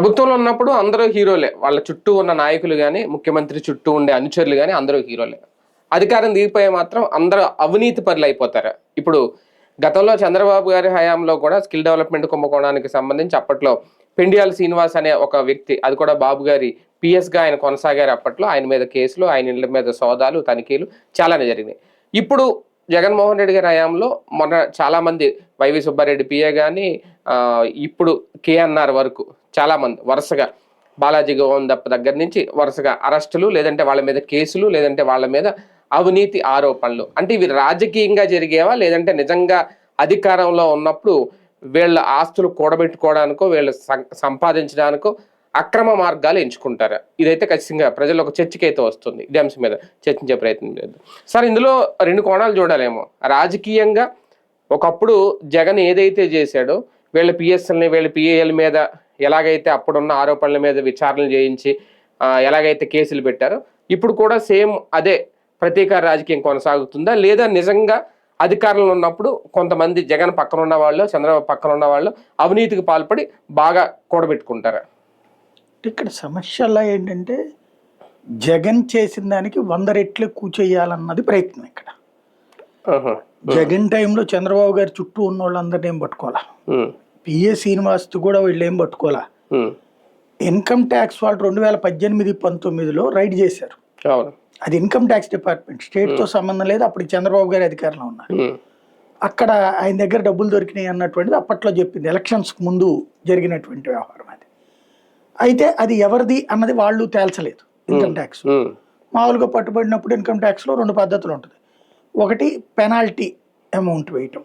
ప్రభుత్వంలో ఉన్నప్పుడు అందరూ హీరోలే. వాళ్ళ చుట్టూ ఉన్న నాయకులు గాని, ముఖ్యమంత్రి చుట్టూ ఉండే అనుచరులు గాని అందరూ హీరోలే. అధికారం దిగిపోయే మాత్రం అందరూ అవినీతి పరులైపోతారు. ఇప్పుడు గతంలో చంద్రబాబు గారి హయాంలో కూడా స్కిల్ డెవలప్మెంట్ కుంభకోణానికి సంబంధించి అప్పట్లో పెండియాల శ్రీనివాస్ అనే ఒక వ్యక్తి, అది కూడా బాబు గారి పిఎస్గా ఆయన కొనసాగారు. అప్పట్లో ఆయన మీద కేసులు, ఆయన ఇళ్ల మీద సోదాలు, తనిఖీలు చాలానే జరిగినాయి. ఇప్పుడు జగన్మోహన్ రెడ్డి గారి హయాంలో మొన్న చాలా మంది వైవి సుబ్బారెడ్డి పిఏ కానీ ఇప్పుడు కేఎన్ఆర్ వరకు చాలా మంది వరుసగా బాలాజీ గోవిందప్ప దగ్గర నుంచి వరుసగా అరెస్టులు, లేదంటే వాళ్ళ మీద కేసులు, లేదంటే వాళ్ళ మీద అవినీతి ఆరోపణలు. అంటే ఇవి రాజకీయంగా జరిగేవా, లేదంటే నిజంగా అధికారంలో ఉన్నప్పుడు వీళ్ళ ఆస్తులు కూడబెట్టుకోవడానికో వీళ్ళు సంపాదించడానికో అక్రమ మార్గాలు ఎంచుకుంటారా? ఇదైతే ఖచ్చితంగా ప్రజలు ఒక చర్చకైతే వస్తుంది. ఇదే అంశం మీద చర్చించే ప్రయత్నం చేద్దాం సార్. ఇందులో రెండు కోణాలు చూడాలేమో. రాజకీయంగా ఒకప్పుడు జగన్ ఏదైతే చేశాడో వీళ్ళ పిఎస్ఎల్ని వీళ్ళ పిఏఎల్ మీద ఎలాగైతే అప్పుడున్న ఆరోపణల మీద విచారణలు చేయించి ఎలాగైతే కేసులు పెట్టారో ఇప్పుడు కూడా సేమ్ అదే ప్రతీకార రాజకీయం కొనసాగుతుందా, లేదా నిజంగా అధికారంలో ఉన్నప్పుడు కొంతమంది జగన్ పక్కన ఉన్న వాళ్ళు, చంద్రబాబు పక్కన ఉన్న వాళ్ళు అవినీతికి పాల్పడి బాగా కూడబెట్టుకుంటారా? ఇక్కడ సమస్యలా ఏంటంటే జగన్ చేసిన దానికి 100 రెట్లు కూచేయాలన్నది ప్రయత్నం. ఇక్కడ జగన్ టైంలో చంద్రబాబు గారి చుట్టూ ఉన్న వాళ్ళందరినీ ఏం పట్టుకోవాలా, పిఏ శ్రీనివాస్ కూడా వీళ్ళు ఏం పట్టుకోవాలా. ఇన్కమ్ ట్యాక్స్ వాళ్ళు 2018-19లో రైడ్ చేశారు. అది ఇన్కమ్ ట్యాక్స్ డిపార్ట్మెంట్, స్టేట్ తో సంబంధం లేదు. అప్పుడు చంద్రబాబు గారి అధికారంలో ఉన్నారు. అక్కడ ఆయన దగ్గర డబ్బులు దొరికినాయి అన్నటువంటిది అప్పట్లో చెప్పింది. ఎలక్షన్స్ ముందు జరిగినటువంటి వ్యవహారం అది. అయితే అది ఎవరిది అన్నది వాళ్ళు తేల్చలేదు. ఇన్కమ్ ట్యాక్స్ మామూలుగా పట్టుబడినప్పుడు ఇన్కమ్ ట్యాక్స్ లో 2 పద్ధతులు ఉంటుంది. ఒకటి పెనాల్టీ అమౌంట్ వేయటం,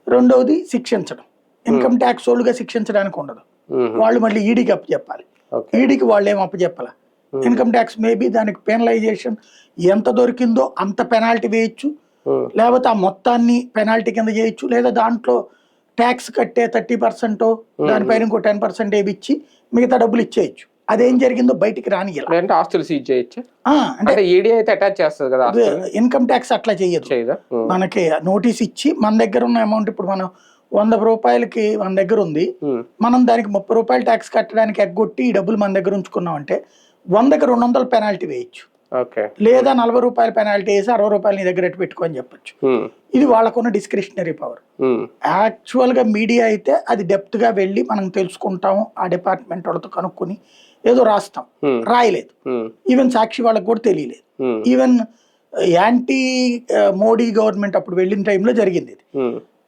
రెండవది శిక్షించడం. ఇన్కమ్ ట్యాక్స్ వాళ్ళుగా శిక్షించడానికి ఉండదు, వాళ్ళు మళ్ళీ ఈడీకి అప్పచెప్పాలి. ఈడీకి వాళ్ళు ఏం అప్పచెప్పాల. ఇన్కమ్ ట్యాక్స్ మేబీ దానికి పెనలైజేషన్ ఎంత దొరికిందో అంత పెనాల్టీ వేయచ్చు, లేకపోతే ఆ మొత్తాన్ని పెనాల్టీ కింద చేయొచ్చు, లేదా దాంట్లో ట్యాక్స్ కట్టే 30% దానిపైన ఇంకో 10% వేయించి మిగతా డబ్బులు ఇచ్చేయచ్చు. అదేం జరిగిందో బయటికి రానియాలి. అంటే ఆస్తులు సీజ్ చేయొచ్చు. అంటే ఈడీ అయితే అటాచ్ చేస్తుంది కదా, ఇన్కమ్ ట్యాక్స్ అట్లా చేయదు. మనకి నోటీస్ ఇచ్చి మన దగ్గర ఉన్న అమౌంట్ ఇప్పుడు మనం 100 రూపాయలకి మన దగ్గర ఉంది, మనం దానికి 30 రూపాయలు ట్యాక్స్ కట్టడానికి ఎగ్గొట్టి ఈ డబ్బులు మన దగ్గర ఉంచుకున్నాం అంటే 100కి 200 పెనాల్టీ వేయచ్చు, లేదా 40 రూపాయల పెనాల్టీ వేసి 60 రూపాయలు నీ దగ్గర ఎట్టు పెట్టుకోని చెప్పొచ్చు. ఇది వాళ్ళకున్న డిస్క్రిషనరీ పవర్. యాక్చువల్ గా మీడియా అయితే అది డెప్త్ గా వెళ్ళి మనం తెలుసుకుంటాము, ఆ డిపార్ట్మెంట్ వాళ్ళతో కనుక్కొని ఏదో రాస్తాం, రాయలేదు. ఈవెన్ సాక్షి వాళ్ళకి కూడా తెలియలేదు. ఈవెన్ యాంటీ మోడీ గవర్నమెంట్ అప్పుడు వెళ్ళిన టైంలో జరిగింది ఇది.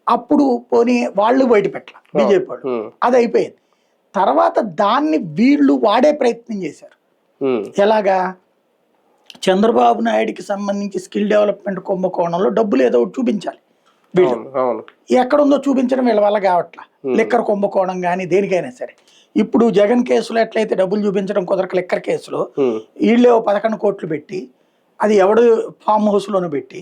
అప్పుడు పోనీ వాళ్ళు బయట పెట్టాల, బీజేపీ వాళ్ళు, అది అయిపోయింది. తర్వాత దాన్ని వీళ్ళు వాడే ప్రయత్నం చేశారు. ఎలాగా, చంద్రబాబు నాయుడికి సంబంధించి స్కిల్ డెవలప్మెంట్ కుంభకోణంలో డబ్బులు ఏదో ఒకటి చూపించాలి. వీళ్ళు ఎక్కడుందో చూపించడం వీళ్ళ వల్ల కావట్లా. లిక్కర్ కుంభకోణం కానీ దేనికైనా సరే. ఇప్పుడు జగన్ కేసులో ఎట్లయితే డబ్బులు చూపించడం కుదరక లిక్కర్ కేసులో వీళ్ళే 11 కోట్లు పెట్టి, అది ఎవడు ఫామ్ హౌస్ లోనే పెట్టి,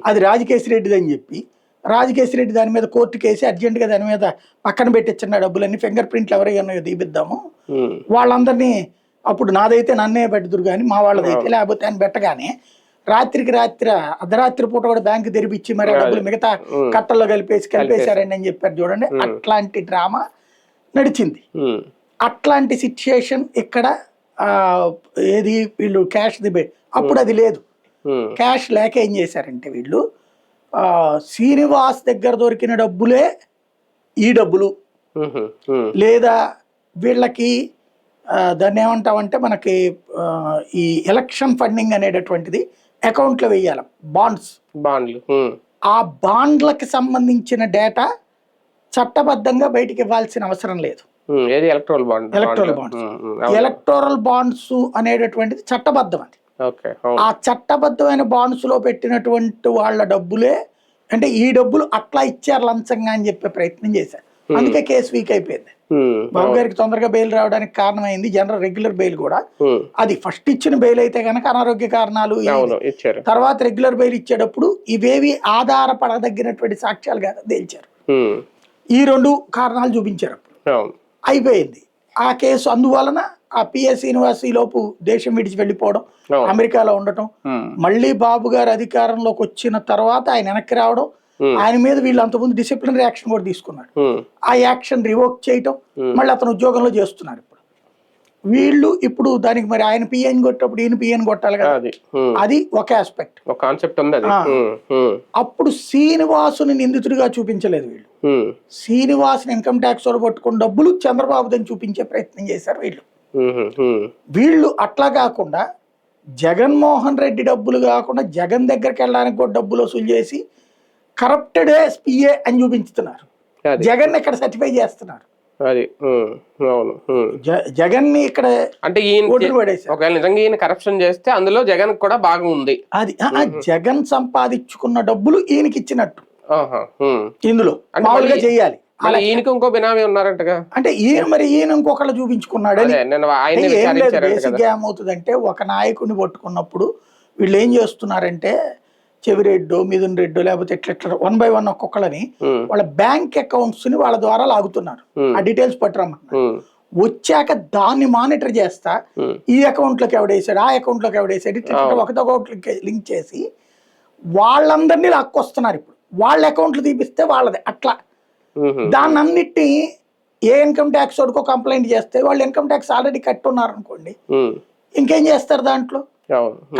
అది రాజకేశ్వర రెడ్డిది అని చెప్పి, రాజకేశ్వర రెడ్డి దాని మీద కోర్టు కేసి అర్జెంటుగా దాని మీద పక్కన పెట్టించిన డబ్బులన్నీ ఫింగర్ ప్రింట్లు ఎవరైనా తీపిద్దాము, వాళ్ళందరినీ అప్పుడు నాదైతే నన్నే పెట్టుదురు కానీ మా వాళ్ళదైతే లేకపోతే అని పెట్టగానే రాత్రికి రాత్రి అర్ధరాత్రి పూట కూడా బ్యాంకు తెరిపించి మరి డబ్బులు మిగతా కట్టల్లో కలిపేశారండి అని చెప్పారు చూడండి. అట్లాంటి డ్రామా నడిచింది. అట్లాంటి సిచ్యుయేషన్ ఇక్కడ ఏది వీళ్ళు క్యాష్ ది అప్పుడు అది లేదు. క్యాష్ లేక ఏం చేశారంటే వీళ్ళు శ్రీనివాస్ దగ్గర దొరికిన డబ్బులే ఈ డబ్బులు, లేదా వీళ్ళకి దాన్ని ఏమంటామంటే మనకి ఈ ఎలక్షన్ ఫండింగ్ అనేటటువంటిది అకౌంట్లో వేయాలి, బాండ్లు. ఆ బాండ్లకి సంబంధించిన డేటా చట్టబద్ధంగా బయటికి ఇవ్వాల్సిన అవసరం లేదు. ఎలక్టోరల్ బాండ్స్ అనేటటువంటిది చట్టబద్ధం. అది ఆ చట్టబద్ధమైన బాండ్స్ లో పెట్టినటువంటి వాళ్ళ డబ్బులే, అంటే ఈ డబ్బులు అట్లా ఇచ్చారు లంచంగా అని చెప్పే ప్రయత్నం చేశారు. అందుకే కేసు వీక్ అయిపోయింది. బాబు గారికి తొందరగా బెయిల్ రావడానికి కారణమైంది జనరల్ రెగ్యులర్ బెయిల్ కూడా. అది ఫస్ట్ ఇచ్చిన బెయిల్ అయితే కనుక అనారోగ్య కారణాలు, తర్వాత రెగ్యులర్ బెయిల్ ఇచ్చేటప్పుడు ఇవేవి ఆధారపడదగినటువంటి సాక్ష్యాలు కాదు తేల్చారు. ఈ 2 కారణాలు చూపించారు. అయిపోయింది ఆ కేసు. అందువలన ఆ పిఎస్ శ్రీనివాస్ లోపు దేశం విడిచి వెళ్ళిపోవడం, అమెరికాలో ఉండటం, మళ్ళీ బాబు గారు అధికారంలోకి వచ్చిన తర్వాత ఆయన వెనక్కి రావడం, ఆయన మీద వీళ్ళు అంతకుముందు డిసిప్లినరీ యాక్షన్ కూడా తీసుకున్నాడు. ఆ యాక్షన్ రివోక్ చేయటం, మళ్ళీ అతను ఉద్యోగంలో చేస్తున్నారు ఇప్పుడు. వీళ్ళు ఇప్పుడు దానికి మరి ఆయన పిఎన్ కొట్టేటప్పుడు ఈయన పిఎన్ కొట్టాలి కదా, అది అది ఒక ఆస్పెక్ట్. ఒక కాన్సెప్ట్ ఉంది అది. అప్పుడు శ్రీనివాసుని నిందితుడిగా చూపించలేదు వీళ్ళు. శ్రీనివాసుని ఇన్కమ్ ట్యాక్స్ వాళ్ళు పట్టుకున్న డబ్బులు చంద్రబాబుదని చూపించే ప్రయత్నం చేశారు వీళ్ళు. వీళ్ళు అట్లా కాకుండా జగన్మోహన్ రెడ్డి డబ్బులు కాకుండా జగన్ దగ్గరికి వెళ్ళడానికి కూడా డబ్బులు వసూలు చేసి కరప్టెడ్ పిఏ అని చూపించుతున్నారు. జగన్ ఇక్కడ సర్టిఫై చేస్తున్నారు. అది అవును. జగన్ ని ఇక్కడ అంటే ఒకవేళ నిజంగా ఈయన కరప్షన్ చేస్తే అందులో జగన్ కూడా భాగం ఉంది. అది జగన్ సంపాదించుకున్న డబ్బులు ఈయనకి ఇచ్చినట్టు ఇందులో మామూలుగా చేయాలి. ఈయనకి ఇంకో బినామీ ఉన్నారంటగా, అంటే ఈయన ఇంకొకళ్ళు చూపించుకున్నాడు. బేసిక్గా ఏమవుతుందంటే ఒక నాయకుడిని పట్టుకున్నప్పుడు వీళ్ళు ఏం చేస్తున్నారంటే చెవిరెడ్డో మిథున్ రెడ్డో లేకపోతే ఎట్లా 1 by 1 ఒక్కొక్కళ్ళని వాళ్ళ బ్యాంక్ అకౌంట్స్ ని వాళ్ళ ద్వారా లాగుతున్నారు. ఆ డీటెయిల్స్ పట్టురమ్మన్నారు. వచ్చాక దాన్ని మానిటర్ చేస్తా ఈ అకౌంట్ లోకి ఎవడేసాడు, ఆ అకౌంట్ లోకి ఎవడేసాడు, ఒకటి అకౌంట్ లింక్ చేసి వాళ్ళందరినీ లాక్కొస్తున్నారు. ఇప్పుడు వాళ్ళ అకౌంట్లు తీపిస్తే వాళ్ళది అట్లా. దాన్ని అన్నిటినీ ఏ ఇన్కమ్ ట్యాక్స్ వాడికో కంప్లైంట్ చేస్తే వాళ్ళు ఇన్కమ్ ట్యాక్స్ ఆల్రెడీ కట్టున్నారు అనుకోండి, ఇంకేం చేస్తారు దాంట్లో.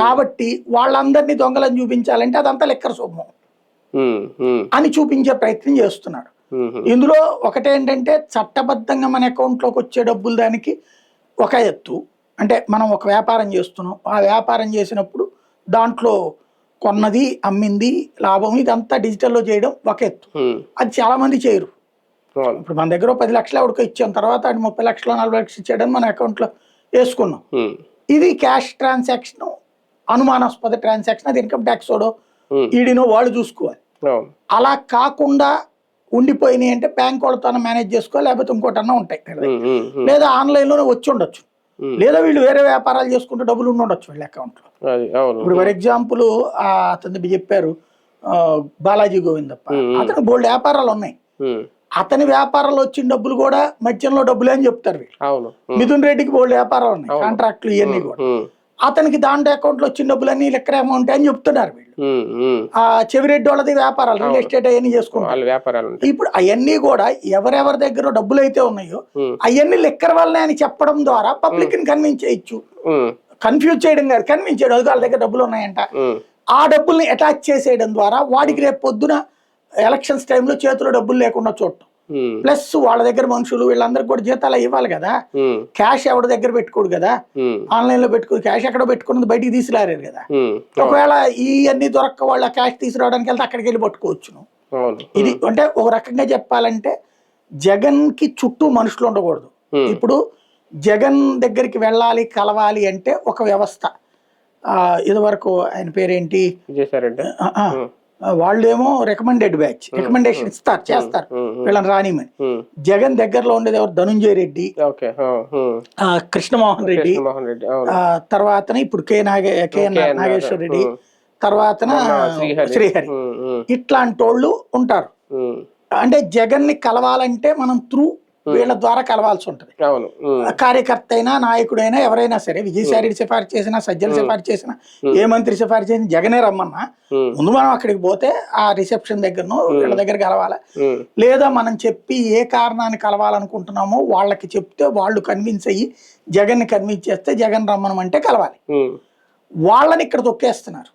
కాబట్టి వాళ్ళందరినీ దొంగలని చూపించాలంటే అదంతా లెక్కర సొమ్ము అని చూపించే ప్రయత్నం చేస్తున్నాడు. ఇందులో ఒకటేంటంటే చట్టబద్ధంగా మన అకౌంట్ లోకి వచ్చే డబ్బులు దానికి ఒక ఎత్తు. అంటే మనం ఒక వ్యాపారం చేస్తున్నాం, ఆ వ్యాపారం చేసినప్పుడు దాంట్లో కొన్నది అమ్మింది లాభం ఇదంతా డిజిటల్లో చేయడం ఒక ఎత్తు. అది చాలా మంది చేయరు. ఇప్పుడు మన దగ్గర 10 లక్షలు ఎవరికో ఇచ్చాం, తర్వాత 30 లక్షలు 40 లక్షలు ఇచ్చాడని మన అకౌంట్లో వేసుకున్నాం. ఇది క్యాష్ ట్రాన్సాక్షన్, అనుమానాస్పద ట్రాన్సాక్షన్. అది ఇన్కమ్ ట్యాక్స్ వాడో ఈడీనో వాళ్ళు చూసుకోవాలి. అలా కాకుండా ఉండిపోయినాయి అంటే బ్యాంక్ వాళ్ళతో మేనేజ్ చేసుకోవాలి, లేకపోతే ఇంకోటన్నా ఉంటాయి, లేదా ఆన్లైన్లోనే వచ్చి ఉండొచ్చు, లేదా వీళ్ళు వేరే వ్యాపారాలు చేసుకుంటే డబ్బులు ఉండొచ్చు వీళ్ళ అకౌంట్లో. ఇప్పుడు ఫర్ ఎగ్జాంపుల్ అతను చెప్పారు బాలాజీ గోవిందప్ప, అతను బోల్డ్ వ్యాపారాలు ఉన్నాయి. అతని వ్యాపారాలు వచ్చిన డబ్బులు కూడా మధ్యలో డబ్బులే అని చెప్తారు వీళ్ళు. మిథున్ రెడ్డికి బోల్డ్ వ్యాపారాలు ఉన్నాయి, కాంట్రాక్ట్లు ఇవన్నీ కూడా. అతనికి దాంట్లో అకౌంట్లో వచ్చిన డబ్బులన్నీ లెక్కర అమౌంట్ అని చెప్తున్నారు వీళ్ళు. ఆ చెవిరెడ్డి వాళ్ళది వ్యాపారాలు, రియల్ ఎస్టేట్ అవన్నీ చేసుకుంటారు. ఇప్పుడు అవన్నీ కూడా ఎవరెవరి దగ్గర డబ్బులు అయితే ఉన్నాయో అవన్నీ లెక్కర వల్లనే అని చెప్పడం ద్వారా పబ్లిక్ ని కన్విన్స్ చేయొచ్చు. కన్ఫ్యూజ్ చేయడం కాదు, కన్విన్స్ చేయడం. వాళ్ళ దగ్గర డబ్బులు ఉన్నాయంట, ఆ డబ్బుల్ని అటాచ్ చేసేయడం ద్వారా వాడికి రేపు పొద్దున ఎలక్షన్స్ టైంలో చేతిలో డబ్బులు లేకుండా చూడటం. ప్లస్ వాళ్ళ దగ్గర మనుషులు వీళ్ళందరికి కూడా జీతాలు ఇవ్వాలి కదా, క్యాష్ ఎవరి దగ్గర పెట్టుకోడు కదా, ఆన్లైన్ లో పెట్టుకుని క్యాష్ ఎక్కడో పెట్టుకున్నది బయటికి తీసుకురారు కదా. ఒకవేళ ఈ అన్ని దొరక్క వాళ్ళ క్యాష్ తీసుకురావడానికి వెళ్తే అక్కడికి వెళ్ళి పట్టుకోవచ్చును. ఇది అంటే ఒక రకంగా చెప్పాలంటే జగన్ కి చుట్టూ మనుషులు ఉండకూడదు. ఇప్పుడు జగన్ దగ్గరికి వెళ్ళాలి కలవాలి అంటే ఒక వ్యవస్థ. ఇది వరకు ఆయన పేరేంటి, వాళ్ళేమో రికమెండెడ్ బ్యాచ్, రికమెండేషన్ ఇస్తారు, చేస్తారు వీళ్ళని రానిమని. జగన్ దగ్గరలో ఉండేది ఎవరు, ధనుంజయ రెడ్డి, కృష్ణమోహన్ రెడ్డి, తర్వాత ఇప్పుడు నాగేశ్వర రెడ్డి, తర్వాత శ్రీహరి, ఇట్లాంటి వాళ్ళు ఉంటారు. అంటే జగన్ ని కలవాలంటే మనం త్రూ వీళ్ళ ద్వారా కలవాల్సి ఉంటది. కార్యకర్త అయినా నాయకుడైనా ఎవరైనా సరే, విజయసాయి రెడ్డి సిఫార్సు చేసినా, సజ్జల సిఫార్సు చేసినా, ఏ మంత్రి సిఫార్సు చేసినా, జగనే రమ్మన్నా ముందు మనం అక్కడికి పోతే ఆ రిసెప్షన్ దగ్గరను వీళ్ళ దగ్గర కలవాలి. లేదా మనం చెప్పి ఏ కారణాన్ని కలవాలనుకుంటున్నామో వాళ్ళకి చెప్తే వాళ్ళు కన్విన్స్ అయ్యి జగన్ ని కన్విన్స్ చేస్తే జగన్ రమ్మనమంటే కలవాలి. వాళ్ళని ఇక్కడ తొక్కేస్తున్నారు.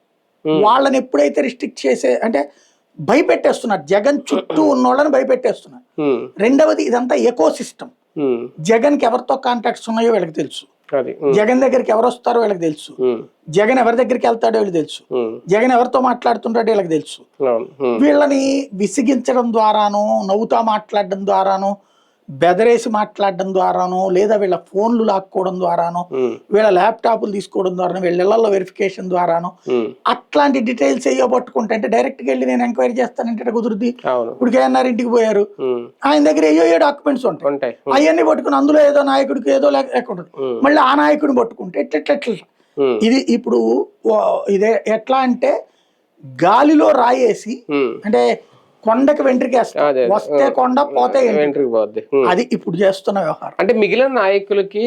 వాళ్ళని ఎప్పుడైతే రిస్ట్రిక్ట్ చేసే అంటే భయపెట్టేస్తున్నారు, జగన్ చుట్టూ ఉన్న వాళ్ళని భయపెట్టేస్తున్నారు. రెండవది ఇదంతా ఎకో సిస్టమ్. జగన్ కి ఎవరితో కాంటాక్ట్స్ ఉన్నాయో వీళ్ళకి తెలుసు, జగన్ దగ్గరికి ఎవరు వస్తారో వీళ్ళకి తెలుసు, జగన్ ఎవరి దగ్గరికి వెళ్తాడో వీళ్ళకి తెలుసు, జగన్ ఎవరితో మాట్లాడుతుంటాడో వీళ్ళకి తెలుసు. వీళ్ళని విసిగించడం ద్వారానో, నవ్వుతా మాట్లాడడం ద్వారానో, బెదరేసి మాట్లాడడం ద్వారానో, లేదా వీళ్ళ ఫోన్లు లాక్కోవడం ద్వారానో, వీళ్ళ ల్యాప్టాప్లు తీసుకోవడం ద్వారానో, వీళ్ళ ఇళ్లలో వెరిఫికేషన్ ద్వారానో అట్లాంటి డీటెయిల్స్ అయ్యో పట్టుకుంటే అంటే డైరెక్ట్ గా వెళ్ళి నేను ఎంక్వైరీ చేస్తానంటే కుదురుద్ది. ఇప్పుడు కేఎన్ఆర్ ఇంటికి పోయారు, ఆయన దగ్గర ఏ డాక్యుమెంట్స్ ఉంటాయి, అవన్నీ పట్టుకుని అందులో ఏదో నాయకుడికి ఏదో లేకుండా మళ్ళీ ఆ నాయకుడిని పట్టుకుంటే ఎట్లా. ఇది ఇప్పుడు ఇదే ఎట్లా అంటే గాలిలో రాయేసి, అంటే కొండకి వెంట్రుకేస్తారు, వస్తే కొండ పోతే వెంట్రుకు పోద్ది. అది ఇప్పుడు చేస్తున్న వ్యవహారం. అంటే మిగిలిన నాయకులకి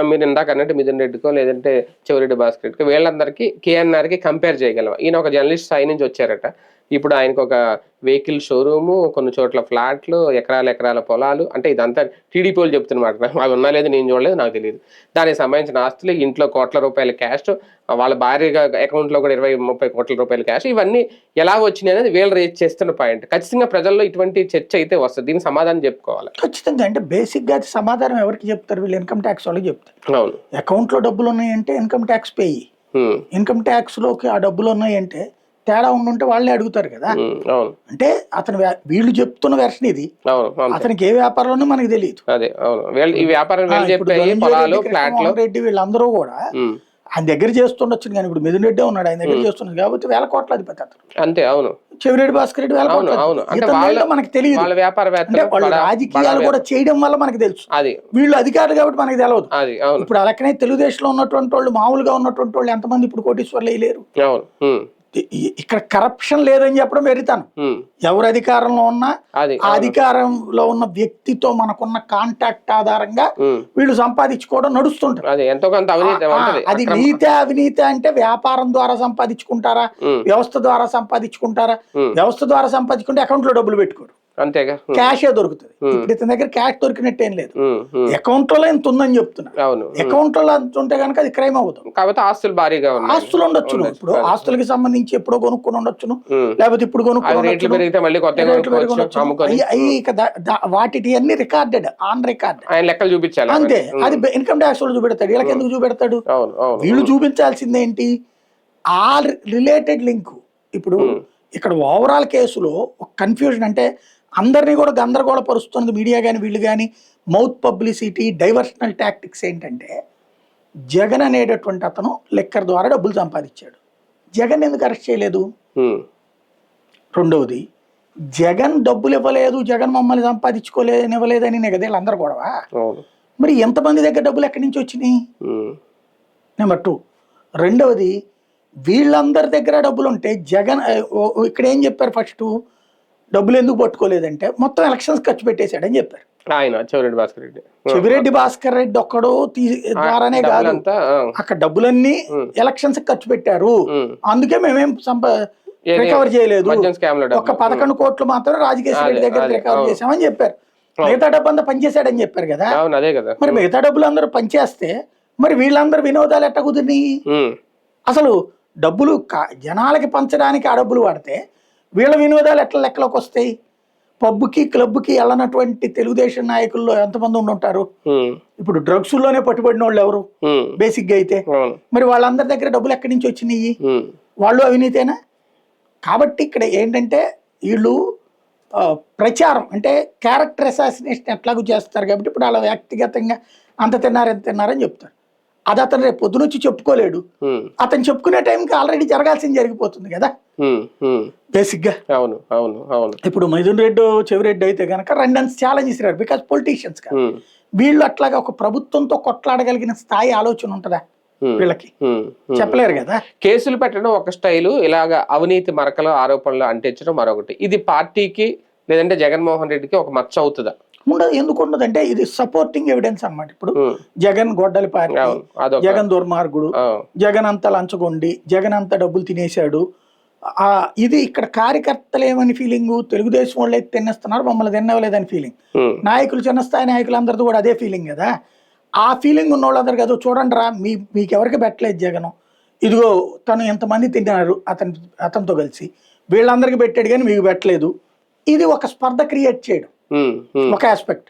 మీరు ఇందాక అన్నట్టు మిథున్ రెడ్డికో లేదంటే చెవిరెడ్డి భాస్కర్ రెడ్డికో వీళ్ళందరికీ కేఎన్ఆర్ కి కంపేర్ చేయగలవా? ఈయన ఒక జర్నలిస్ట్ స్థాయి నుంచి వచ్చారట, ఇప్పుడు ఆయనకు ఒక వెహికల్ షోరూము, కొన్ని చోట్ల ఫ్లాట్లు, ఎకరాల పొలాలు, అంటే ఇదంతా టీడీపీ వాళ్ళు చెప్తున్నమాట. అవి ఉన్నా లేదు, నేను చూడలేదు, నాకు తెలియదు. దానికి సంబంధించిన ఆస్తులు, ఇంట్లో కోట్ల రూపాయల క్యాష్, వాళ్ళ భార్య అకౌంట్లో కూడా 20-30 కోట్ల రూపాయల క్యాష్, ఇవన్నీ ఎలా వచ్చినాయి అనేది వీళ్ళు రేజ్ చేస్తున్న పాయింట్. ఖచ్చితంగా ప్రజల్లో ఇటువంటి చర్చ అయితే వస్తుంది. దీనికి సమాధానం చెప్పుకోవాలి. ఖచ్చితంగా. అంటే బేసిక్ గా సమాధానం ఎవరికి చెప్తారు? వీళ్ళు ఇన్కమ్ ట్యాక్స్ వాళ్ళకి చెప్తారు. అవును. అకౌంట్ లో డబ్బులు ఉన్నాయంటే ఇన్కమ్ ట్యాక్స్ పేయి, ఇన్కమ్ ట్యాక్స్ లోకి ఆ డబ్బులు ఉన్నాయంటే తేడా ఉండుంటే వాళ్ళే అడుగుతారు కదా. అవును. అంటే అతను వీళ్ళు చెప్తున్న వెర్షన్ ఇది. అవును. అతనికి ఏ వ్యాపారంలో మనకు తెలియదు. అదే అవును. ఈ వ్యాపారం రెడ్డి వీళ్ళందరూ కూడా ఆయన దగ్గర చేస్తుండొచ్చు, కానీ ఇప్పుడు మిథున్ రెడ్డి ఉన్నాడు, ఆయన దగ్గర చేస్తున్నారు కాబట్టి 1000 కోట్ల అధిపతి అతను. అంతే. అవును. చెవిరెడ్డి భాస్కర్ రెడ్డి 1000 కోట్ల. మనకు తెలియదు. వాళ్ళు రాజకీయాలు కూడా చేయడం వల్ల మనకు తెలుసు. వీళ్ళు అధికారులు కాబట్టి మనకు తెలియదు. ఇప్పుడు అలాగనే తెలుగుదేశంలో ఉన్నటువంటి వాళ్ళు, మామూలుగా ఉన్నటువంటి వాళ్ళు ఎంతమంది ఇప్పుడు కోటీశ్వర్లు లేరు. ఇక్కడ కరప్షన్ లేదని చెప్పడం వెరితాను. ఎవరు అధికారంలో ఉన్నా ఆ అధికారంలో ఉన్న వ్యక్తితో మనకున్న కాంటాక్ట్ ఆధారంగా వీళ్ళు సంపాదించుకోవడం నడుస్తుంటారు. అది నీతి అవినీతి అంటే వ్యాపారం ద్వారా సంపాదించుకుంటారా, వ్యవస్థ ద్వారా సంపాదించుకుంటారా? వ్యవస్థ ద్వారా సంపాదించుకుంటే అకౌంట్ లో డబ్బులు పెట్టుకోరు, అంతేగా, క్యాషే దొరుకుతుంది. ఇప్పుడు ఇతని దగ్గర క్యాష్ దొరికినట్టేం లేదు, అకౌంట్ లో ఎంత ఉందని చెప్తున్నా. అకౌంట్ లో ఎంత ఉంటే కనుక అది క్రైమ్ అవుతుంది. కాబట్టి ఆస్తులు భారీగా ఉన్నాయి. ఆస్తులు ఉండొచ్చు, ఇప్పుడు ఆస్తులకి సంబంధించి ఎప్పుడో కొనుక్కుని ఉండొచ్చును, లేకపోతే ఇప్పుడు వాటి అన్ని రికార్డెడ్, ఆన్ రికార్డ్, లెక్కలు చూపించాలి అంతే. అది ఇన్కమ్ ట్యాక్స్ వాళ్ళు చూపెడతాడు, వీళ్ళకి ఎందుకు చూపెడతాడు? వీళ్ళు చూపించాల్సిందేంటి? ఆ రిలేటెడ్ లింక్. ఇప్పుడు ఇక్కడ ఓవరాల్ కేసులో ఒక కన్ఫ్యూజన్, అంటే అందరినీ కూడా గందరగోళపరుస్తున్నది మీడియా కానీ వీళ్ళు కానీ. మౌత్ పబ్లిసిటీ, డైవర్షనల్ టాక్టిక్స్ ఏంటంటే, జగన్ అనేటటువంటి అతను లెక్కర్ ద్వారా డబ్బులు సంపాదించాడు, జగన్ ఎందుకు అరెస్ట్ చేయలేదు? రెండవది, జగన్ డబ్బులు ఇవ్వలేదు, జగన్ మమ్మల్ని సంపాదించుకోలేనివ్వలేదని కదా వీళ్ళందరూ గొడవ. మరి ఎంతమంది దగ్గర డబ్బులు ఎక్కడి నుంచి వచ్చినాయి? నెంబర్ 2. రెండవది, వీళ్ళందరి దగ్గర డబ్బులు ఉంటే జగన్ ఇక్కడ ఏం చెప్పారు? ఫస్ట్ డబ్బులు ఎందుకు పట్టుకోలేదంటే మొత్తం ఎలక్షన్స్ ఖర్చు పెట్టేశాడని చెప్పారు. చెవిరెడ్డి భాస్కర్ రెడ్డి ఒక్కడు ద్వారానే కాదు, అక్కడ డబ్బులన్నీ ఎలక్షన్స్ ఖర్చు పెట్టారు, అందుకే మేమేం రికవర్ చేయలేదు, ఒక 11 కోట్లు మాత్రం రాజకేశ్వర రెడ్డి దగ్గర రికవర్ చేసామని చెప్పారు. మిగతా డబ్బు అంతా పనిచేశాడని చెప్పారు కదా. మరి మిగతా డబ్బులు అందరూ పనిచేస్తే మరి వీళ్ళందరూ వినోదాలు ఎట్ట కుదిరినాయి? అసలు డబ్బులు జనాలకి పంచడానికి ఆ డబ్బులు వాడితే వీళ్ళ వినోదాలు ఎట్లా లెక్కలోకి వస్తాయి? పబ్కి క్లబ్కి వెళ్ళనటువంటి తెలుగుదేశం నాయకుల్లో ఎంతమంది ఉండుంటారు? ఇప్పుడు డ్రగ్స్ లోనే పట్టుబడిన వాళ్ళు ఎవరు బేసిక్ గా అయితే? మరి వాళ్ళందరి దగ్గర డబ్బులు ఎక్కడి నుంచి వచ్చినాయి? వాళ్ళు అవినీతేనా? కాబట్టి ఇక్కడ ఏంటంటే వీళ్ళు ప్రచారం అంటే క్యారెక్టర్ అసాసినేషన్ ఎట్లాగూ చేస్తారు కాబట్టి ఇప్పుడు వాళ్ళ వ్యక్తిగతంగా అంత తిన్నారు ఎంత తిన్నారని చెప్తారు. అది అతను రేపు పొద్దునొచ్చి చెప్పుకోలేడు, అతను చెప్పుకునే టైంకి ఆల్రెడీ జరగాల్సింది జరిగిపోతుంది కదా బేసిక్ గా. ఇప్పుడు మిథున్ రెడ్డి, చెవిరెడ్డి అయితే కనుక రెండన్స్ ఛాలెంజ్ ఇస్తారు, బికాస్ పొలిటీషియన్స్ కదా వీళ్ళు. అట్లాగా ఒక ప్రభుత్వంతో కొట్లాడగలిగిన స్థాయి ఆలోచన ఉంటుందా వీళ్ళకి? చెప్పలేరు కదా. కేసులు పెట్టడం ఒక స్టైలు, ఇలాగా అవినీతి మరకలు ఆరోపణలు అంటించడం మరొకటి. ఇది పార్టీకి లేదంటే జగన్మోహన్ రెడ్డికి ఒక మచ్చ అవుతుందా? ఉండదు. ఎందుకు ఉండదు అంటే ఇది సపోర్టింగ్ ఎవిడెన్స్ అన్నమాట. ఇప్పుడు జగన్ గొడ్డలి పార్టీ, జగన్ దుర్మార్గుడు, జగన్ అంతా లంచగొండి, జగన్ అంతా డబ్బులు తినేశాడు, ఇది ఇక్కడ కార్యకర్తలు ఏమని ఫీలింగ్? తెలుగుదేశం వాళ్ళు అయితే తినేస్తున్నారు, మమ్మల్ని తినవలేదని ఫీలింగ్. నాయకులు, చిన్న స్థాయి నాయకులందరితో కూడా అదే ఫీలింగ్ కదా. ఆ ఫీలింగ్ ఉన్న వాళ్ళందరూ కదా, చూడండి రా మీకు ఎవరికి పెట్టలేదు జగన్, ఇదిగో తను ఎంతమంది తిన్నారు అతనితో కలిసి, వీళ్ళందరికీ పెట్టాడు కానీ మీకు పెట్టలేదు. ఇది ఒక స్పర్ధ క్రియేట్ చేయడం ఒక ఆస్పెక్ట్.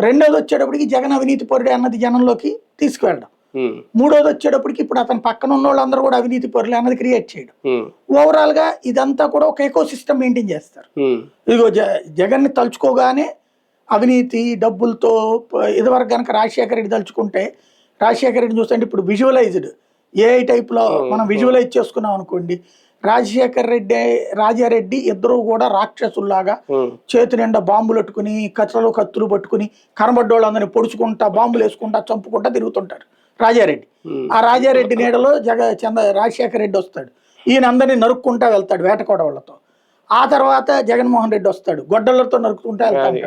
రెండోది వచ్చేటప్పటికి జగన్ అవినీతి పరుడే అన్నది జనంలోకి తీసుకువెళ్ళడం. మూడోది వచ్చేటప్పటికి ఇప్పుడు అతని పక్కన ఉన్న వాళ్ళందరూ కూడా అవినీతి పరులే అన్నది క్రియేట్ చేయడం. ఓవరాల్ గా ఇదంతా కూడా ఒక ఎకో సిస్టమ్ మెయింటైన్ చేస్తారు. ఇదిగో జగన్ ని తలుచుకోగానే అవినీతి డబ్బులతో, ఇదివరకు కనుక రాజశేఖర రెడ్డి తలుచుకుంటే, రాజశేఖర రెడ్డి చూస్తే ఇప్పుడు విజువలైజ్డ్ ఏఐ టైప్ లో మనం విజువలైజ్ చేసుకున్నాం అనుకోండి, రాజశేఖర్ రెడ్డి, రాజారెడ్డి ఇద్దరు కూడా రాక్షసుల్లాగా చేతి నిండా బాంబులు పట్టుకుని, కచ్చలు కత్తులు పట్టుకుని, కనబడ్డోళ్ళందరినీ పొడుచుకుంటా, బాంబులు వేసుకుంటా, చంపుకుంటా తిరుగుతుంటారు రాజారెడ్డి. ఆ రాజారెడ్డి నీడలో రాజశేఖర రెడ్డి వస్తాడు, ఈయన అందరినీ నరుక్కుంటా వెళ్తాడు వేటకోడవాళ్ళతో. ఆ తర్వాత జగన్మోహన్ రెడ్డి వస్తాడు, గొడ్డలతో నరుక్కుంటా వెళ్తాడు.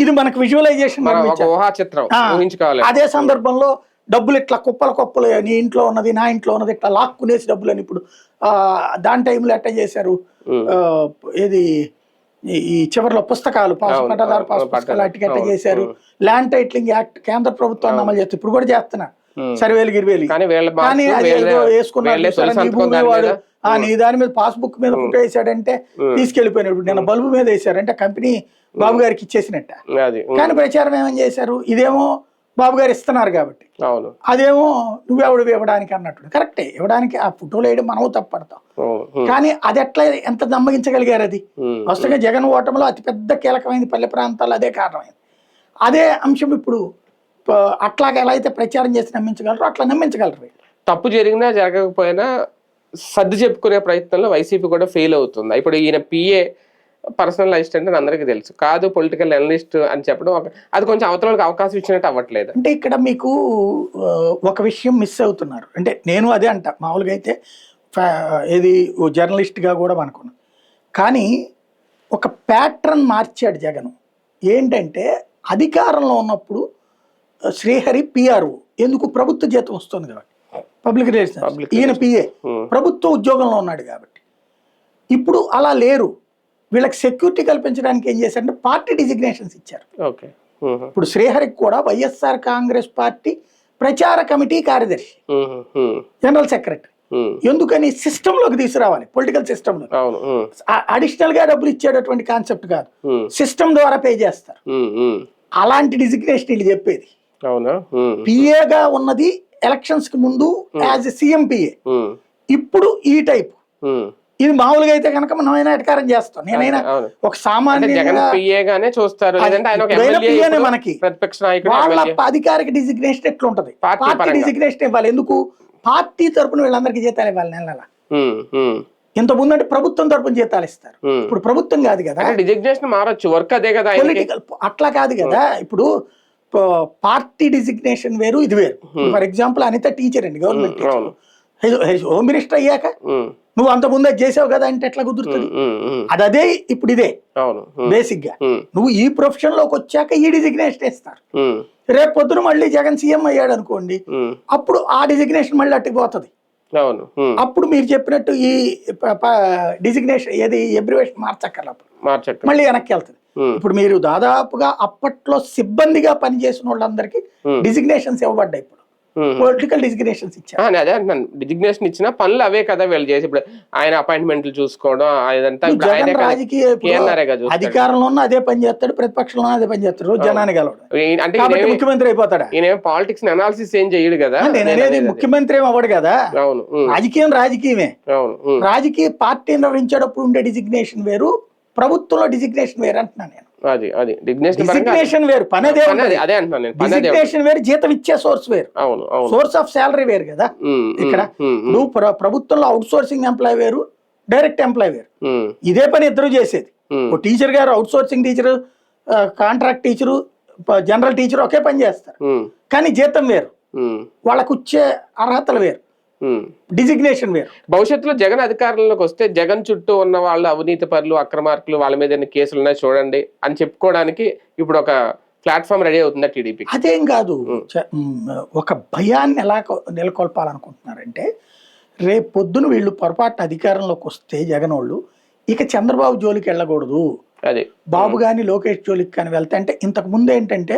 ఇది మనకు విజువలైజేషన్. అదే సందర్భంలో డబ్బులు ఇట్లా కుప్పలు నీ ఇంట్లో ఉన్నది, నా ఇంట్లో ఉన్నది, ఇట్లా లాక్కునేసి డబ్బులు అని ఇప్పుడు దాని టైంలో ఎట్లా చేశారు? ఆ, ఏది ఈ చివరిలో పుస్తకాలు పట్టదారు పుస్తకాలు అట్టికట్ట చేశారు. ల్యాండ్ టైటిలింగ్ యాక్ట్ కేంద్ర ప్రభుత్వాన్ని అమలు చేస్తారు, ఇప్పుడు కూడా చేస్తున్నారు. సర్వేలు గిరివేలు కానీ అది ఏదో వేసుకున్నారు, నీ భూమి వాడు నీ దాని మీద పాస్బుక్ మీద ఫోటో వేసాడంటే తీసుకెళ్లిపోయినాడు. ఇప్పుడు నిన్న బల్బు మీద వేసారంటే కంపెనీ బాబు గారికి ఇచ్చేసినట్ట. కానీ ప్రచారం ఏమని చేశారు, ఇదేమో బాబు గారు ఇస్తున్నారు కాబట్టి, అదేమో నువ్వెవడు ఇవ్వడానికి అన్నట్టు. కరెక్టే, ఇవ్వడానికి ఆ ఫోటోలు వేయడం మనం తప్పడతాం, కానీ అది ఎట్లా ఎంత నమ్మగించగలిగారు? అది వస్తుగా జగన్ ఓటమిలో అతిపెద్ద కీలకమైంది పల్లె ప్రాంతాలు అదే కారణమైంది. అదే అంశం ఇప్పుడు అట్లాగా ఎలా అయితే ప్రచారం చేసి నమ్మించగలరు అట్లా నమ్మించగలరు. తప్పు జరిగినా జరగకపోయినా సర్ది చెప్పుకునే ప్రయత్నంలో వైసీపీ కూడా ఫెయిల్ అవుతుంది. ఇప్పుడు ఈయన పిఏ పర్సనల్ అసిస్టెంట్ అని అందరికీ తెలుసు, కాదు పొలిటికల్ అనలిస్ట్ అని చెప్పడం అది కొంచెం అవతలకి అవకాశం ఇచ్చినట్టు అవ్వట్లేదు. అంటే ఇక్కడ మీకు ఒక విషయం మిస్ అవుతున్నారు. అంటే నేను అదే అంట, మామూలుగా అయితే ఏది జర్నలిస్ట్గా కూడా అనుకున్నాను, కానీ ఒక ప్యాటర్న్ మార్చాడు జగన్. ఏంటంటే అధికారంలో ఉన్నప్పుడు శ్రీహరి పిఆర్ఓ, ఎందుకు ప్రభుత్వ జీతం వస్తుంది కాబట్టి, పబ్లిక్ రిలేషన్స్, ఈయన పిఏ ప్రభుత్వ ఉద్యోగంలో ఉన్నాడు కాబట్టి. ఇప్పుడు అలా లేరు, వీళ్ళకి సెక్యూరిటీ కల్పించడానికి ఏం చేశారంటే పార్టీ డిజిగ్నేషన్స్ ఇచ్చారు. ఇప్పుడు శ్రీహరికి కూడా వైఎస్ఆర్ కాంగ్రెస్ పార్టీ ప్రచార కమిటీ కార్యదర్శి, జనరల్ సెక్రటరీ. ఎందుకని సిస్టమ్ లోకి తీసుకురావాలి, పొలిటికల్ సిస్టమ్ లో. అడిషనల్ గా డబ్బులు ఇచ్చేటటువంటి కాన్సెప్ట్ కాదు, సిస్టమ్ ద్వారా పే చేస్తారు. అలాంటి డిజిగ్నేషన్ వీళ్ళు చెప్పేది. పిఏగా ఉన్నది ఎలక్షన్స్ కి ముందు యాజ్ సీఎం పిఏ, ఇప్పుడు ఈ టైప్. ఇది మామూలుగా అయితే కనుక మనమైనా ఎటకారం చేస్తాం, నేనైనా ఒక సామాన్య మనకి వాళ్ళ అధికారిక డిజిగ్నేషన్ ఎట్లుంటది, పార్టీ డిజిగ్నేషన్ ఇవ్వాలి. ఎందుకు? పార్టీ తరపున వీళ్ళందరికీ జీతాలు ఇవ్వాలి నెల నెల. ఇంత ముందు అంటే ప్రభుత్వం తరపున జీతాలు ఇస్తారు, ఇప్పుడు ప్రభుత్వం కాదు కదా, డిజిగ్నేషన్ మారొచ్చు, వర్క్ అదే కదా, పొలిటికల్ అట్లా కాదు కదా. ఇప్పుడు పార్టీ డిజిగ్నేషన్ వేరు, ఇది వేరు. ఫర్ ఎగ్జాంపుల్ అనిత టీచర్ అండి, గవర్నమెంట్ టీచర్. హోమ్ మినిస్టర్ అయ్యాక నువ్వు అంత ముందే చేసావు కదా అంటే ఎట్లా కుదురుతుంది? అదే ఇప్పుడు ఇదే బేసిక్ గా. నువ్వు ఈ ప్రొఫెషన్ లోకి వచ్చాక ఈ డిజిగ్నేషన్ ఇస్తారు. రేపు పొద్దున మళ్ళీ జగన్ సీఎం అయ్యాడు అనుకోండి, అప్పుడు ఆ డిజిగ్నేషన్ మళ్ళీ అట్టుకుపోతుంది. అప్పుడు మీరు చెప్పినట్టు ఈ డిజిగ్నేషన్ ఏది ఎబ్రివేషన్ మార్చక్కర్లేదు, మళ్ళీ వెనక్కి వెళ్తుంది. ఇప్పుడు మీరు దాదాపుగా అప్పట్లో సిబ్బందిగా పనిచేసిన వాళ్ళందరికీ డిజిగ్నేషన్స్ ఇవ్వబడ్డాయి. ఇప్పుడు పొలిటికల్ డిజిగ్నేషన్స్ ఇచ్చారు. అదే అంటున్నాను, డిజిగ్నేషన్ ఇచ్చిన పనులు అవే కదా వీళ్ళు చేసి. ఇప్పుడు ఆయన అపాయింట్మెంట్లు చూసుకోవడం రాజకీయ అధికారంలో ఉన్న అదే పని చేస్తాడు, ప్రతిపక్షంలో అదే పని చేస్తాడు, జనాన్ని గెలవడం. అంటే ముఖ్యమంత్రి అయిపోతాడా? ఈయన పాలిటిక్స్ అనాలిసిస్ ఏం చేయడు కదా, నేను అనేది ముఖ్యమంత్రి ఏం అవ్వడు కదా. అవును, రాజకీయం రాజకీయమే. రాజకీయ పార్టీ నిర్వహించేటప్పుడు ఉండే డిజిగ్నేషన్ వేరు, ప్రభుత్వంలో డిజిగ్నేషన్ వేరు అంటున్నాను నేను. డిజిగ్నేషన్ వేరు, పనేదే. డిజిగ్నేషన్ వేరు, జీతం ఇచ్చే సోర్స్ వేరు, సోర్స్ ఆఫ్ శాలరీ వేరు కదా. ఇక్కడ నువ్వు ప్రభుత్వంలో అవుట్ సోర్సింగ్ ఎంప్లాయ్ వేరు, డైరెక్ట్ ఎంప్లాయ్ వేరు. ఇదే పని ఇద్దరు చేసేది. ఓ టీచర్ గారు outsourcing teacher, contract teacher, general teacher ఒకే పని చేస్తారు, కానీ జీతం వేరు, వాళ్ళకు వచ్చే అర్హతలు వేరు, డిజిగ్నేషన్ వేరు. భవిష్యత్తులో జగన్ అధికారంలోకి వస్తే జగన్ చుట్టూ ఉన్న వాళ్ళు అవినీతి పరులు, అక్రమార్కులు, వాళ్ళ మీద ఎన్ని కేసులు ఉన్నాయి చూడండి అని చెప్పుకోవడానికి ఇప్పుడు ఒక ప్లాట్ఫామ్ రెడీ అవుతుందా టీడీపీ? అదేం కాదు, ఒక భయాన్ని ఎలా నెలకొల్పాలనుకుంటున్నారంటే, రేపు పొద్దున వీళ్ళు పొరపాటున అధికారంలోకి వస్తే జగన్ వాళ్ళు ఇక చంద్రబాబు జోలికి వెళ్ళకూడదు, అదే బాబు గాని లోకేష్ జోలికి కానీ వెళ్తే. అంటే ఇంతకు ముందు ఏంటంటే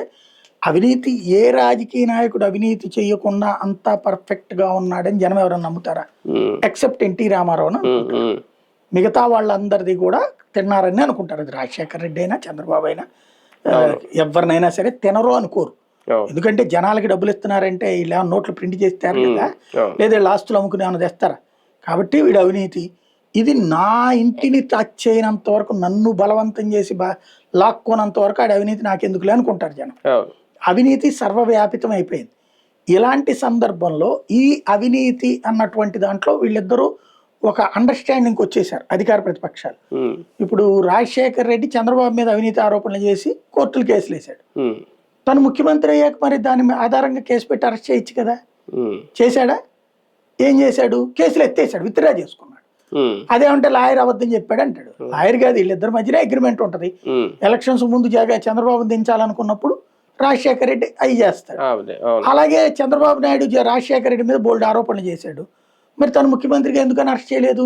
అవినీతి, ఏ రాజకీయ నాయకుడు అవినీతి చేయకుండా అంతా పర్ఫెక్ట్ గా ఉన్నాడని జనం ఎవరైనా నమ్ముతారా? ఎక్సెప్ట్ ఎన్టీ రామారావును, మిగతా వాళ్ళందరిది కూడా తిన్నారని అనుకుంటారు. అది రాజశేఖర రెడ్డి అయినా చంద్రబాబు అయినా ఎవరినైనా సరే తినరు అనుకోరు. ఎందుకంటే జనాలకి డబ్బులు ఇస్తున్నారంటే ఇలా నోట్లు ప్రింట్ చేస్తారు కదా, లేదా ఆస్తులు అమ్ముకుని ఏమైనా తెస్తారా? కాబట్టి వీడు అవినీతి, ఇది నా ఇంటిని టచ్ చేయనంత వరకు, నన్ను బలవంతం చేసి లాక్కోనంత వరకు ఆడి అవినీతి నాకెందుకులే అనుకుంటారు జనం. అవినీతి సర్వవ్యాపితం అయిపోయింది. ఇలాంటి సందర్భంలో ఈ అవినీతి అన్నటువంటి దాంట్లో వీళ్ళిద్దరూ ఒక అండర్స్టాండింగ్ వచ్చేసారు అధికార ప్రతిపక్షాలు. ఇప్పుడు రాజశేఖర్ రెడ్డి చంద్రబాబు మీద అవినీతి ఆరోపణలు చేసి కోర్టులు కేసులు వేశాడు. తను ముఖ్యమంత్రి అయ్యాక మరి దాని ఆధారంగా కేసు పెట్టి అరెస్ట్ చేయొచ్చు కదా, చేశాడా? ఏం చేశాడు? కేసులు ఎత్తేసాడు, విత్డ్రా చేసుకున్నాడు. అదేమంటే లాయర్ అబద్ధం చెప్పాడు అంటాడు. లాయర్ కాదు, వీళ్ళిద్దరి మధ్యన అగ్రిమెంట్ ఉంటది. ఎలక్షన్స్ ముందు చంద్రబాబు దించాలనుకున్నప్పుడు రాజశేఖర రెడ్డి అవి చేస్తాడు. అలాగే చంద్రబాబు నాయుడు రాజశేఖర రెడ్డి మీద బోల్డ్ ఆరోపణలు చేశాడు. మరి తను ముఖ్యమంత్రిగా ఎందుకని అరెస్ట్ చేయలేదు,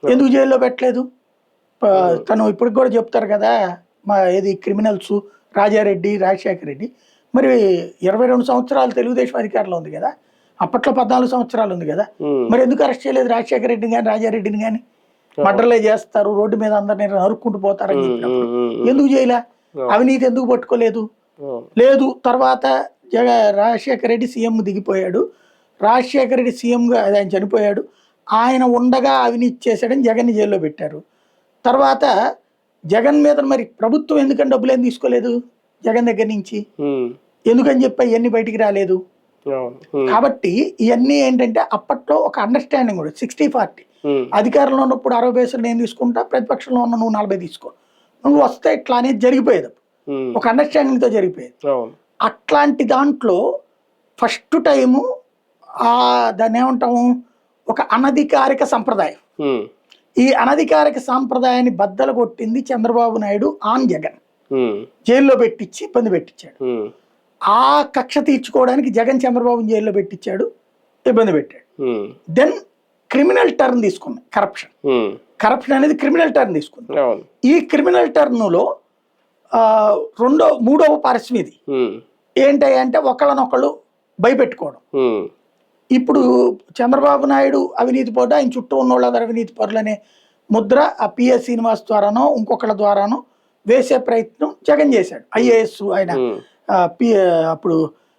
ఎందుకు జైల్లో పెట్టలేదు? తను ఇప్పటికి కూడా చెప్తారు కదా, మా ఏది క్రిమినల్స్ రాజారెడ్డి రాజశేఖర రెడ్డి, మరి 22 సంవత్సరాలు తెలుగుదేశం అధికారంలో ఉంది కదా, అప్పట్లో 14 సంవత్సరాలు ఉంది కదా, మరి ఎందుకు అరెస్ట్ చేయలేదు రాజశేఖర రెడ్డిని కానీ రాజారెడ్డిని కానీ? మర్డర్లే చేస్తారు, రోడ్డు మీద అందరినీ నరుక్కుంటూ పోతారని చెప్పినప్పుడు ఎందుకు చేయలే? అవినీతి ఎందుకు పట్టుకోలేదు? లేదు. తర్వాత రాజశేఖర రెడ్డి సీఎం దిగిపోయాడు, రాజశేఖర రెడ్డి సీఎంగా ఆయన చనిపోయాడు, ఆయన ఉండగా అవినీతి చేశాడని జగన్ని జైల్లో పెట్టారు. తర్వాత జగన్ మీద మరి ప్రభుత్వం ఎందుకని డబ్బులు ఏం తీసుకోలేదు జగన్ దగ్గర నుంచి? ఎందుకని చెప్పి ఇవన్నీ బయటికి రాలేదు. కాబట్టి ఇవన్నీ ఏంటంటే అప్పట్లో ఒక అండర్స్టాండింగ్ కూడా 60-40. అధికారంలో ఉన్నప్పుడు 60 పైసలు నేను తీసుకుంటా, ప్రతిపక్షంలో ఉన్న నువ్వు 40 తీసుకో, నువ్వు వస్తే ఇట్లా అనేది జరిగిపోయేది. ఒక అండర్స్టాండింగ్ తో జరిగిపోయేది. అట్లాంటి దాంట్లో ఫస్ట్ టైము దాన్ని ఏమంటాము, ఒక అనధికారిక సంప్రదాయం. ఈ అనధికారిక సాంప్రదాయాన్ని బద్దలు కొట్టింది చంద్రబాబు నాయుడు ఆన్ జగన్. జైల్లో పెట్టించి ఇబ్బంది పెట్టించాడు. ఆ కక్ష తీర్చుకోవడానికి జగన్ చంద్రబాబుని జైల్లో పెట్టించాడు, ఇబ్బంది పెట్టాడు. దెన్ క్రిమినల్ టర్న్ తీసుకుంది కరప్షన్ అనేది క్రిమినల్ టర్న్ తీసుకుంది. ఈ క్రిమినల్ టర్న్లో మూడవ పార్శ్వం ఇది ఏంటంటే ఒకళ్ళనొకళ్ళు భయపెట్టుకోవడం. ఇప్పుడు చంద్రబాబు నాయుడు అవినీతి పరుడు, ఆయన చుట్టూ ఉన్న వాళ్ళందరూ అవినీతి పరులనే ముద్ర ఆ పిఎస్ శ్రీనివాస్ ద్వారానో ఇంకొకళ్ళ ద్వారానో వేసే ప్రయత్నం జగన్ చేశాడు. ఐఏఎస్ ఆయన అప్పుడు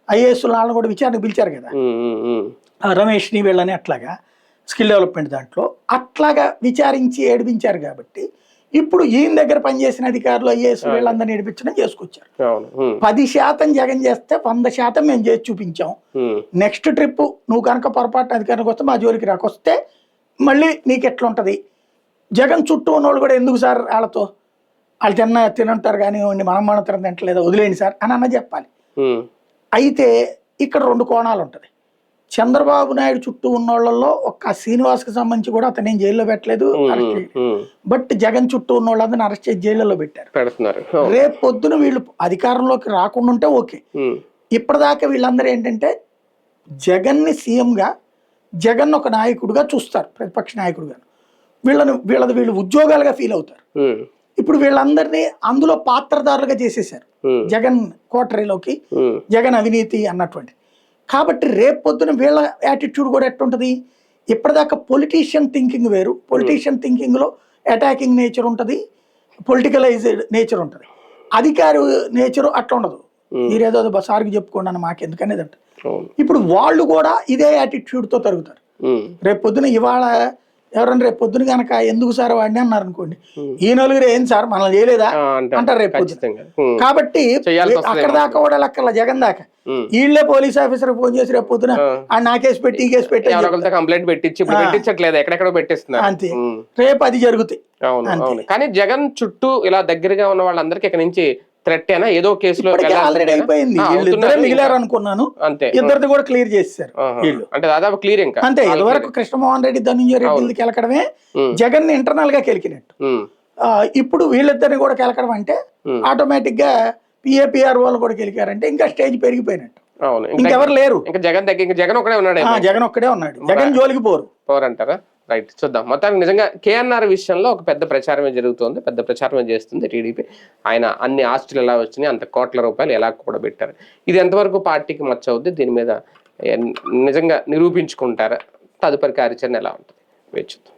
ఐఏఎస్ వాళ్ళని కూడా విచారణకు పిలిచారు కదా, రమేష్ని వీళ్ళని, అట్లాగా స్కిల్ డెవలప్మెంట్ దాంట్లో అట్లాగా విచారించి ఏడిపించారు. కాబట్టి ఇప్పుడు ఈయన దగ్గర పనిచేసిన అధికారులు ఐఏఎస్ వీళ్ళందరినీ ఏడిపించడం చేసుకొచ్చారు. 10% జగన్ చేస్తే 100% మేము చేసి చూపించాం. నెక్స్ట్ ట్రిప్ నువ్వు కనుక పొరపాటు అధికారానికి వస్తే మా జోలికి రాకొస్తే మళ్ళీ నీకు ఎట్లా ఉంటది? జగన్ చుట్టూ ఉన్నోళ్ళు కూడా ఎందుకు సార్ వాళ్ళతో వాళ్ళు తినంటారు కానీ మనం తినట్లేదా, వదిలేండి సార్ అని అన్న చెప్పాలి. అయితే ఇక్కడ 2 కోణాలు ఉంటుంది. చంద్రబాబు నాయుడు చుట్టూ ఉన్న వాళ్ళలో ఒక శ్రీనివాస్కి సంబంధించి కూడా అతను ఏం జైల్లో పెట్టలేదు, బట్ జగన్ చుట్టూ ఉన్న వాళ్ళందరినీ అరెస్ట్ చేసి జైల్లో పెట్టారు. రేపు పొద్దున వీళ్ళు అధికారంలోకి రాకుండా ఉంటే ఓకే. ఇప్పటిదాకా వీళ్ళందరూ ఏంటంటే జగన్ని సీఎంగా, జగన్ ఒక నాయకుడిగా చూస్తారు, ప్రతిపక్ష నాయకుడిగా. వీళ్ళు ఉద్యోగాలుగా ఫీల్ అవుతారు. ఇప్పుడు వీళ్ళందరినీ అందులో పాత్రదారులుగా చేసేసారు జగన్ కోటరీలోకి, జగన్ అవినీతి అన్నటువంటి. కాబట్టి రేపు పొద్దున వీళ్ళ యాటిట్యూడ్ కూడా ఎట్టుంటది? ఇప్పటిదాకా పొలిటీషియన్ థింకింగ్ వేరు, పొలిటీషియన్ థింకింగ్లో అటాకింగ్ నేచర్ ఉంటుంది, పొలిటికలైజ్డ్ నేచర్ ఉంటుంది. అధికారి నేచరు అట్లా ఉండదు. మీరేదో సార్కి చెప్పుకోండి అని మాకెందుకనేది అంట. ఇప్పుడు వాళ్ళు కూడా ఇదే యాటిట్యూడ్తో తరుగుతారు. రేపు పొద్దున ఇవాళ ఎవరన్నా రేపు పొద్దున కనుక ఎందుకు సార్ వాడిని అన్నారు అనుకోండి, ఈ నలుగురు ఏం సార్ మనం చేయలేదా అంటారు రేపు పొద్దున. కాబట్టి అక్కడ దాకా కూడా లెక్కల జగన్ దాకా వీళ్ళే పోలీస్ ఆఫీసర్ ఫోన్ చేసి రేపు పొద్దున నా కేసు పెట్టి ఈ కేసు పెట్టి కంప్లైంట్ పెట్టించట్లేదు, ఎక్కడెక్కడ పెట్టిస్తున్నారు అంతే. రేపు అది జరుగుతాయి. కానీ జగన్ చుట్టూ ఇలా దగ్గరగా ఉన్న వాళ్ళందరికీ ఇక్కడ నుంచి థ్రెట్ అయినా ఏదో కేసులో ఆల్రెడీ అయిపోయింది. మిగిలారు అనుకున్నాను, అంతే. ఇద్దరిది కూడా క్లియర్ చేశారు వీళ్ళు, అంటే దాదాపు క్లియర్. ఇంకా అంతే. ఇదివరకు కృష్ణమోహన్ రెడ్డి ధనంజయ రెడ్డి కెలకడమే జగన్ ఇంటర్నల్ గా కెలికినట్టు. ఇప్పుడు వీళ్ళిద్దరిని కూడా కెలకడం అంటే ఆటోమేటిక్ గా పిఏపిఆర్ వాళ్ళు కూడా గెలికారంటే ఇంకా స్టేజ్ పెరిగిపోయినట్టు. ఇంకెవరు లేరు. ఇంకా జగన్ దగ్గర జగన్ ఒక్కడే ఉన్నాడు. జగన్ ఒక్కడే ఉన్నాడు. జగన్ జోలికి పోరంటారా? రైట్, చూద్దాం. మొత్తానికి నిజంగా కేఎన్ఆర్ విషయంలో ఒక పెద్ద ప్రచారమే జరుగుతుంది, పెద్ద ప్రచారమే చేస్తుంది టీడీపీ. ఆయన అన్ని ఆస్తులు ఎలా వచ్చినాయి, అంత కోట్ల రూపాయలు ఎలా కూడా పెట్టారు, ఇది ఎంతవరకు పార్టీకి మచ్చ అవుద్ది, దీని మీద నిజంగా నిరూపించుకుంటారా, తదుపరి కార్యాచరణ ఎలా ఉంటుంది వేచి చూద్దాం.